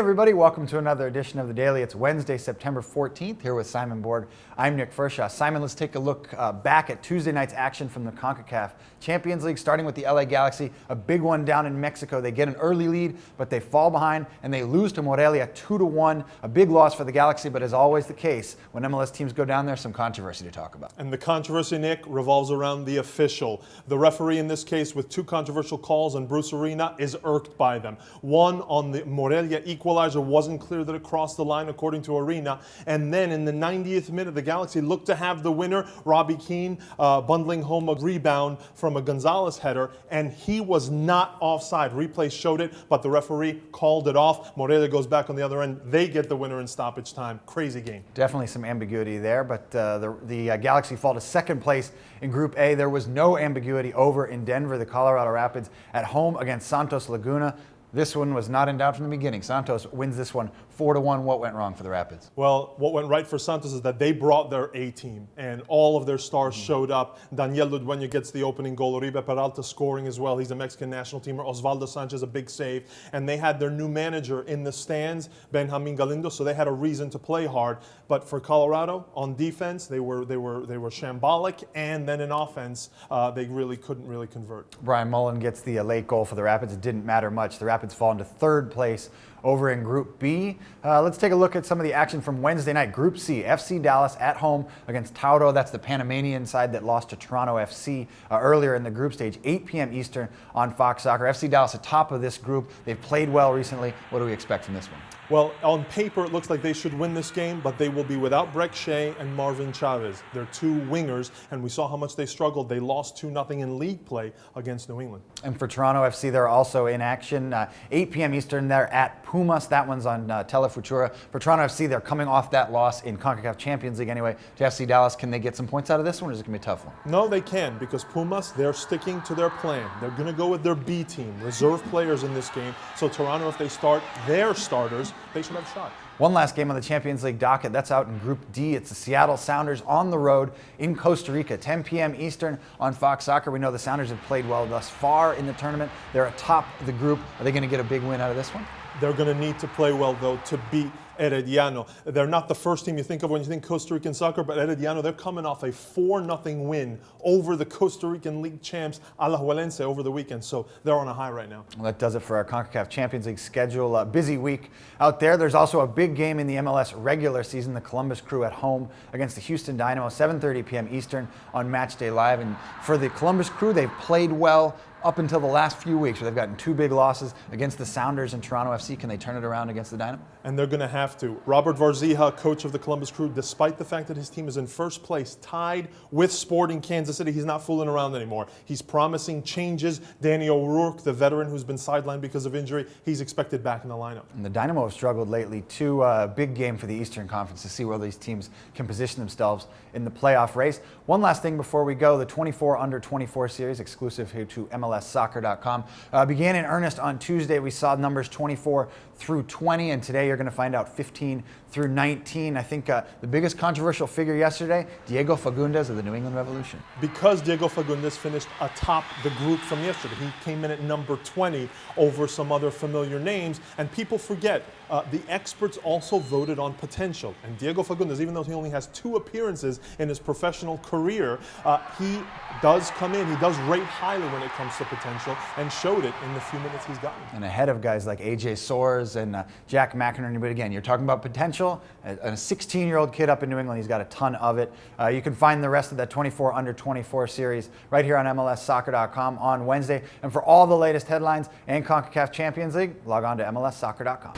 everybody, welcome to another edition of The Daily. It's Wednesday, September 14th, here with Simon Borg. I'm Nick Fershaw. Simon, let's take a look back at Tuesday night's action from the CONCACAF Champions League, starting with the LA Galaxy, a big one down in Mexico. They get an early lead, but they fall behind, and they lose to Morelia 2-1. A big loss for the Galaxy, but as always the case, when MLS teams go down there, some controversy to talk about. And the controversy, Nick, revolves around the official. The referee in this case, with two controversial calls on Bruce Arena, is irked by them. One on the Morelia equalizer, wasn't clear that it crossed the line according to Arena. And then in the 90th minute, the Galaxy looked to have the winner, Robbie Keane, bundling home a rebound from a Gonzalez header, and he was not offside. Replay showed it, but the referee called it off. Morelia goes back on the other end. They get the winner in stoppage time. Crazy game. Definitely some ambiguity there, but the Galaxy fall to second place in Group A. There was no ambiguity over in Denver. The Colorado Rapids at home against Santos Laguna. This one was not in doubt from the beginning. Santos wins this one 4-1. What went wrong for the Rapids? Well, what went right for Santos is that they brought their A-team, and all of their stars showed up. Daniel Ludueña gets the opening goal. Oribe Peralta scoring as well. He's a Mexican national teamer. Osvaldo Sanchez, a big save. And they had their new manager in the stands, Benjamin Galindo, so they had a reason to play hard. But for Colorado, on defense, they were shambolic, and then in offense, they really couldn't convert. Brian Mullen gets the late goal for the Rapids. It didn't matter much. The Rapids fall into third place over in Group B. Let's take a look at some of the action from Wednesday night. Group C, FC Dallas at home against Tauro. That's the Panamanian side that lost to Toronto FC earlier in the group stage. 8 p.m. Eastern on Fox Soccer. FC Dallas atop of this group. They've played well recently. What do we expect from this one? Well, on paper, it looks like they should win this game, but they will be without Breck Shea and Marvin Chavez. They're two wingers, and we saw how much they struggled. They lost 2-0 in league play against New England. And for Toronto FC, they're also in action. 8 p.m. Eastern, they're at Pumas. That one's on Telefutura. For Toronto FC, they're coming off that loss in CONCACAF Champions League anyway. To FC Dallas, can they get some points out of this one, or is it going to be a tough one? No, they can, because Pumas, they're sticking to their plan. They're going to go with their B team, reserve players in this game. So Toronto, if they start their starters, they should have a shot. One last game on the Champions League docket. That's out in Group D. It's the Seattle Sounders on the road in Costa Rica, 10 p.m. Eastern on Fox Soccer. We know the Sounders have played well thus far in the tournament. They're atop the group. Are they going to get a big win out of this one? They're going to need to play well, though, to beat Herediano. They're not the first team you think of when you think Costa Rican soccer, but Herediano, they're coming off a 4-0 win over the Costa Rican League champs Alajuelense over the weekend, so they're on a high right now. Well, that does it for our CONCACAF Champions League schedule. A busy week out there. There's also a big game in the MLS regular season, the Columbus Crew at home against the Houston Dynamo, 7:30 p.m. Eastern on Matchday Live. And for the Columbus Crew, they've played well up until the last few weeks, where they've gotten two big losses against the Sounders and Toronto FC. Can they turn it around against the Dynamo? And they're going to have to. Robert Varzija, coach of the Columbus Crew, despite the fact that his team is in first place, tied with Sporting Kansas City, he's not fooling around anymore. He's promising changes. Danny O'Rourke, the veteran who's been sidelined because of injury, he's expected back in the lineup. And the Dynamo have struggled lately, too. Big game for the Eastern Conference to see where these teams can position themselves in the playoff race. One last thing before we go, the 24 under 24 series, exclusive here to MLSsoccer.com, began in earnest on Tuesday. We saw numbers 24 through 20, and today you're going to find out 15 through 19. I think the biggest controversial figure yesterday, Diego Fagundes of the New England Revolution. Because Diego Fagundes finished atop the group from yesterday. He came in at number 20 over some other familiar names, and people forget the experts also voted on potential. And Diego Fagundes, even though he only has 2 appearances in his professional career, he does come in, he does rate highly when it comes to potential, and showed it in the few minutes he's gotten. And ahead of guys like AJ Soares and Jack McInerney. But again, you're talking about potential. A 16-year-old kid up in New England, he's got a ton of it. You can find the rest of that 24 under 24 series right here on MLSsoccer.com on Wednesday. And for all the latest headlines and CONCACAF Champions League, log on to MLSsoccer.com.